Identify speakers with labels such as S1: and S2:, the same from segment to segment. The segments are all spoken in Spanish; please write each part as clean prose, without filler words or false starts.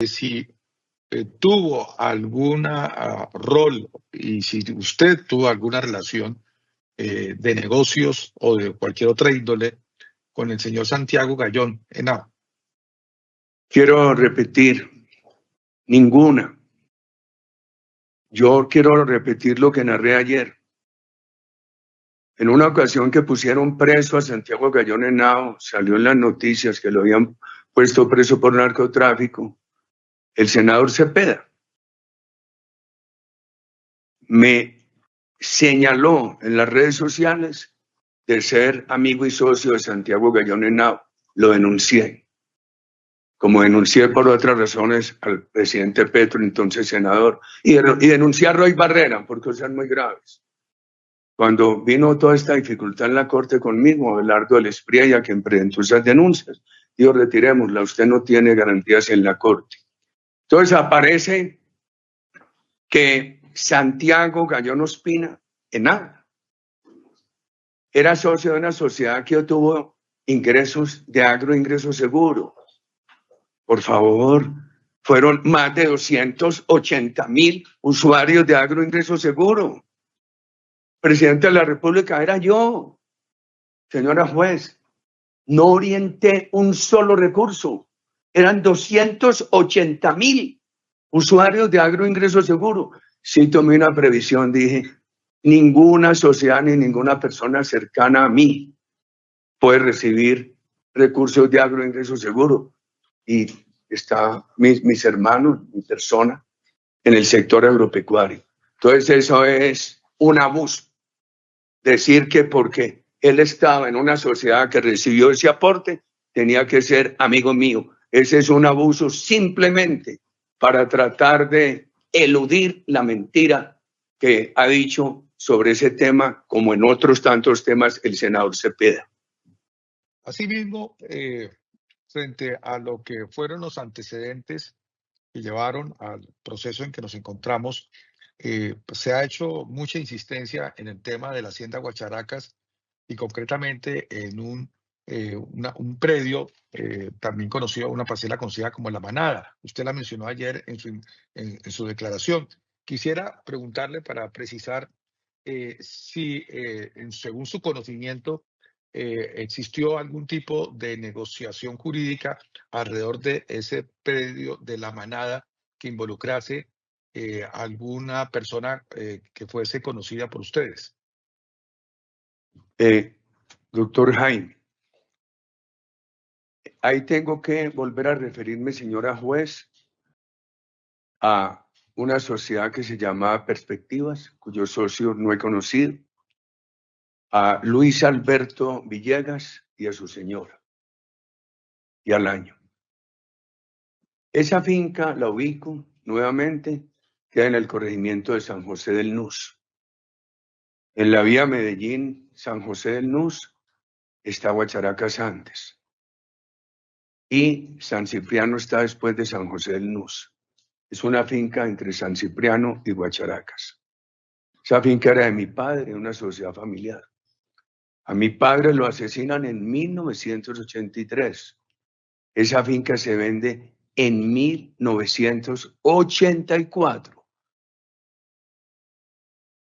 S1: si tuvo alguna rol y si usted tuvo alguna relación de negocios o de cualquier otra índole con el señor Santiago Gayón Henao.
S2: Quiero repetir, ninguna. Yo quiero repetir lo que narré ayer. En una ocasión que pusieron preso a Santiago Gayón Henao, salió en las noticias que lo habían puesto preso por narcotráfico, el senador Cepeda me señaló en las redes sociales de ser amigo y socio de Santiago Gayón Henao. Lo denuncié. Como denuncié por otras razones al presidente Petro, entonces senador, y denuncié a Roy Barrera por cosas muy graves. Cuando vino toda esta dificultad en la corte conmigo, Abelardo del Espriella, quien presentó esas denuncias, dijo, retirémosla, usted no tiene garantías en la corte. Entonces aparece que Santiago Gayón Ospina, en nada, era socio de una sociedad que obtuvo ingresos de agroingreso seguro. Por favor, fueron más de 280,000 usuarios de agroingreso seguro. Presidente de la República era yo. Señora juez, no orienté un solo recurso. Eran 280,000 usuarios de agroingreso seguro. Sí tomé una previsión, dije, ninguna sociedad ni ninguna persona cercana a mí puede recibir recursos de agroingreso seguro. Y está mis hermanos, mi persona, en el sector agropecuario. Entonces eso es un abuso. Decir que porque él estaba en una sociedad que recibió ese aporte, tenía que ser amigo mío. Ese es un abuso simplemente para tratar de eludir la mentira que ha dicho sobre ese tema, como en otros tantos temas, el senador Cepeda.
S1: Asimismo, frente a lo que fueron los antecedentes que llevaron al proceso en que nos encontramos, pues se ha hecho mucha insistencia en el tema de la Hacienda Guacharacas y concretamente en un predio también conocido, una parcela conocida como La Manada. Usted la mencionó ayer en su declaración. Quisiera preguntarle para precisar si, según su conocimiento, existió algún tipo de negociación jurídica alrededor de ese predio de La Manada que involucrase alguna persona que fuese conocida por ustedes.
S2: Doctor Jaime, ahí tengo que volver a referirme, señora juez, a una sociedad que se llamaba Perspectivas, cuyos socios no he conocido, a Luis Alberto Villegas y a su señora, y al año. Esa finca la ubico nuevamente, queda en el corregimiento de San José del Nus. En la vía Medellín-San José del Nus está Guacharacas antes. Y San Cipriano está después de San José del Nus. Es una finca entre San Cipriano y Guacharacas. Esa finca era de mi padre, una sociedad familiar. A mi padre lo asesinan en 1983. Esa finca se vende en 1984.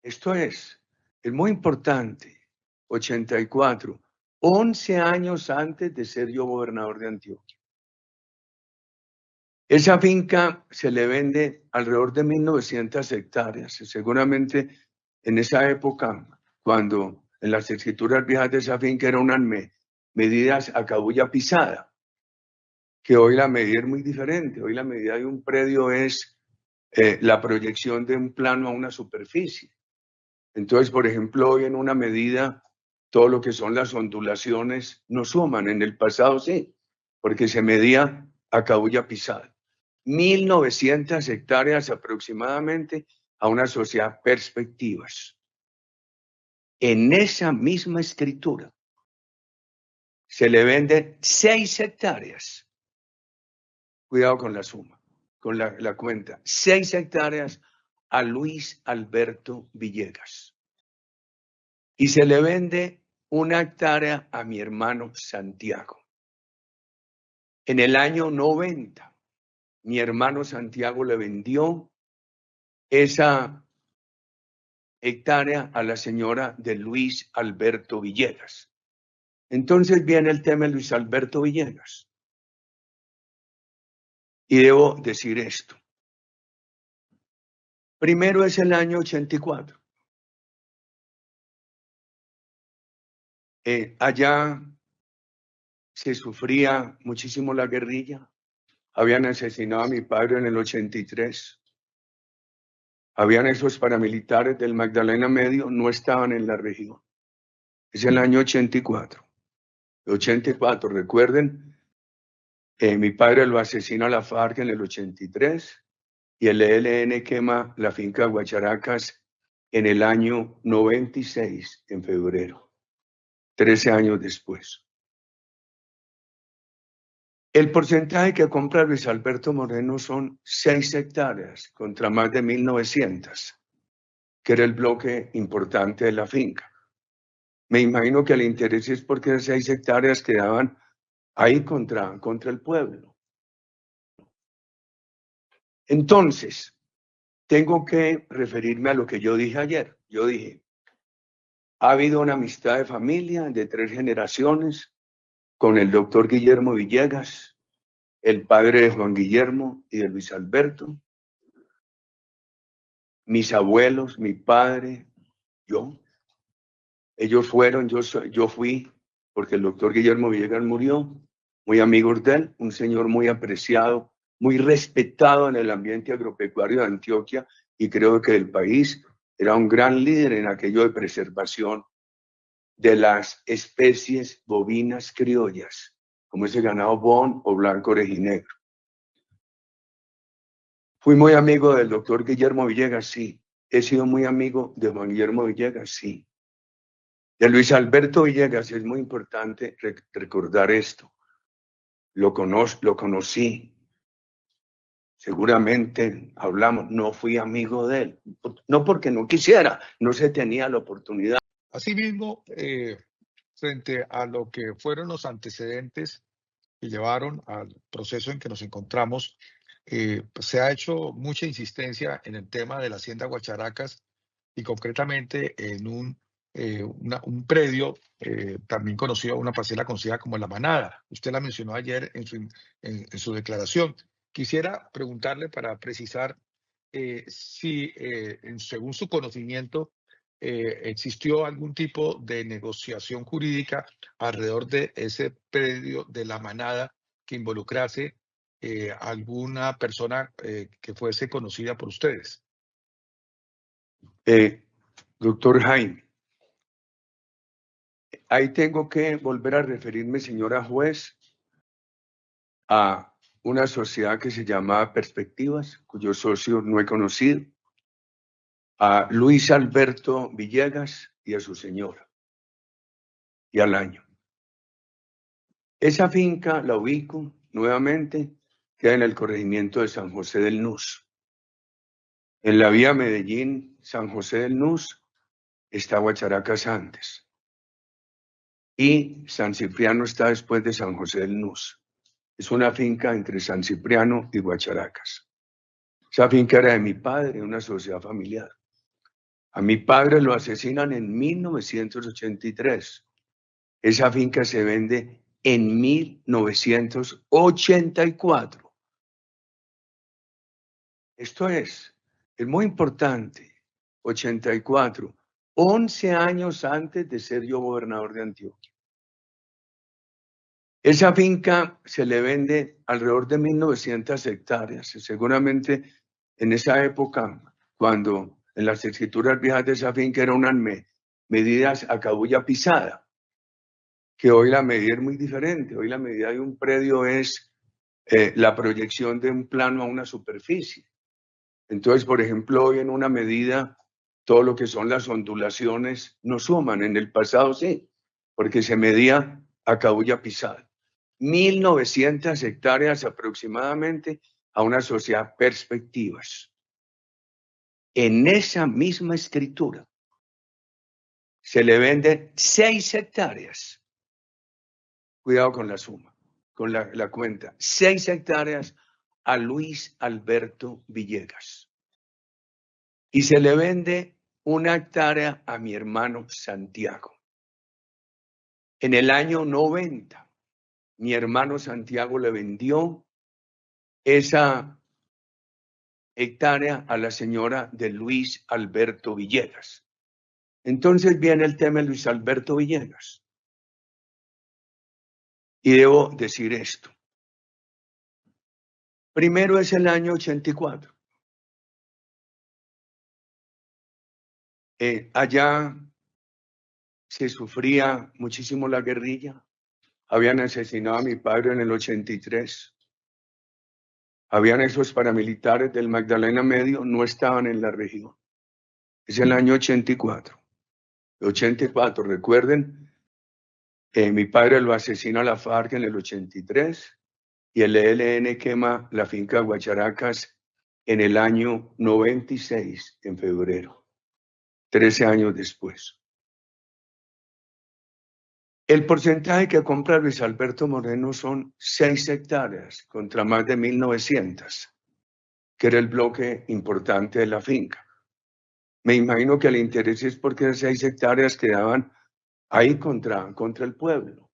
S2: Esto es muy importante. 84, 11 años antes de ser yo gobernador de Antioquia. Esa finca se le vende alrededor de 1.900 hectáreas. Seguramente en esa época, cuando en las escrituras viejas de esa finca eran unas medidas a cabulla pisada, que hoy la medida es muy diferente. Hoy la medida de un predio es la proyección de un plano a una superficie. Entonces, por ejemplo, hoy en una medida, todo lo que son las ondulaciones no suman. En el pasado sí, porque se medía a cabulla pisada. 1.900 hectáreas aproximadamente a una sociedad Perspectivas. En esa misma escritura se le venden 6 hectáreas. Cuidado con la suma, con la cuenta. 6 hectáreas a Luis Alberto Villegas. Y se le vende 1 hectárea a mi hermano Santiago. En el año 90, mi hermano Santiago le vendió esa hectárea a la señora de Luis Alberto Villegas. Entonces viene el tema de Luis Alberto Villegas. Y debo decir esto. Primero es el año 84. Allá se sufría muchísimo la guerrilla. Habían asesinado a mi padre en el 83. Habían esos paramilitares del Magdalena Medio, no estaban en la región. Es el año 84. 84, recuerden, mi padre lo asesina a la FARC en el 83 y el ELN quema la finca Guacharacas en el año 96, en febrero, 13 años después. El porcentaje que compra Luis Alberto Moreno son 6 hectáreas contra más de 1.900, que era el bloque importante de la finca. Me imagino que el interés es porque 6 hectáreas quedaban ahí contra el pueblo. Entonces, tengo que referirme a lo que yo dije ayer. Yo dije, ha habido una amistad de familia de 3 generaciones con el doctor Guillermo Villegas, el padre de Juan Guillermo y de Luis Alberto, mis abuelos, mi padre, yo. Ellos fueron, yo fui, porque el doctor Guillermo Villegas murió, muy amigos de él, un señor muy apreciado, muy respetado en el ambiente agropecuario de Antioquia y creo que del país. Era un gran líder en aquello de preservación de las especies bovinas criollas, como ese ganado bon o blanco orejinegro. Fui muy amigo del doctor Guillermo Villegas, sí. He sido muy amigo de Juan Guillermo Villegas, sí. De Luis Alberto Villegas es muy importante recordar esto. Lo conocí. Seguramente hablamos, no fui amigo de él. No porque no quisiera, no se tenía la oportunidad.
S1: Asimismo, frente a lo que fueron los antecedentes que llevaron al proceso en que nos encontramos, pues se ha hecho mucha insistencia en el tema de la Hacienda Guacharacas y concretamente en un predio también conocido, una parcela conocida como La Manada. Usted la mencionó ayer en su declaración. Quisiera preguntarle para precisar si, según su conocimiento, existió algún tipo de negociación jurídica alrededor de ese predio de La Manada que involucrase alguna persona que fuese conocida por ustedes.
S2: Doctor Jaime, ahí tengo que volver a referirme, señora juez, a una sociedad que se llama Perspectivas, cuyo socio no he conocido, a Luis Alberto Villegas y a su señora, y al año. Esa finca la ubico nuevamente, queda en el corregimiento de San José del Nus. En la vía Medellín-San José del Nus está Guacharacas antes. Y San Cipriano está después de San José del Nus. Es una finca entre San Cipriano y Guacharacas. Esa finca era de mi padre, una sociedad familiar. A mi padre lo asesinan en 1983. Esa finca se vende en 1984. Esto es muy importante. 84, 11 años antes de ser yo gobernador de Antioquia. Esa finca se le vende alrededor de 1.900 hectáreas. Seguramente en esa época, cuando en las escrituras viejas de esa finca eran unas medidas a cabulla pisada, que hoy la medida es muy diferente. Hoy la medida de un predio es la proyección de un plano a una superficie. Entonces, por ejemplo, hoy en una medida, todo lo que son las ondulaciones no suman. En el pasado sí, porque se medía a cabulla pisada. 1.900 hectáreas aproximadamente a una sociedad Perspectivas. En esa misma escritura se le venden 6 hectáreas. Cuidado con la suma, con la cuenta. 6 hectáreas a Luis Alberto Villegas y se le vende 1 hectárea a mi hermano Santiago. En el año 90, mi hermano Santiago le vendió esa hectárea a la señora de Luis Alberto Villegas. Entonces viene el tema de Luis Alberto Villegas. Y debo decir esto. Primero es el año 84. Allá se sufría muchísimo la guerrilla. Habían asesinado a mi padre en el 83. Habían esos paramilitares del Magdalena Medio, no estaban en la región. Es el año 84. 84, recuerden, mi padre lo asesina a la FARC en el 83 y el ELN quema la finca Guacharacas en el año 96, en febrero, 13 años después. El porcentaje que compra Luis Alberto Moreno son 6 hectáreas contra más de 1.900, que era el bloque importante de la finca. Me imagino que el interés es porque 6 hectáreas quedaban ahí contra el pueblo.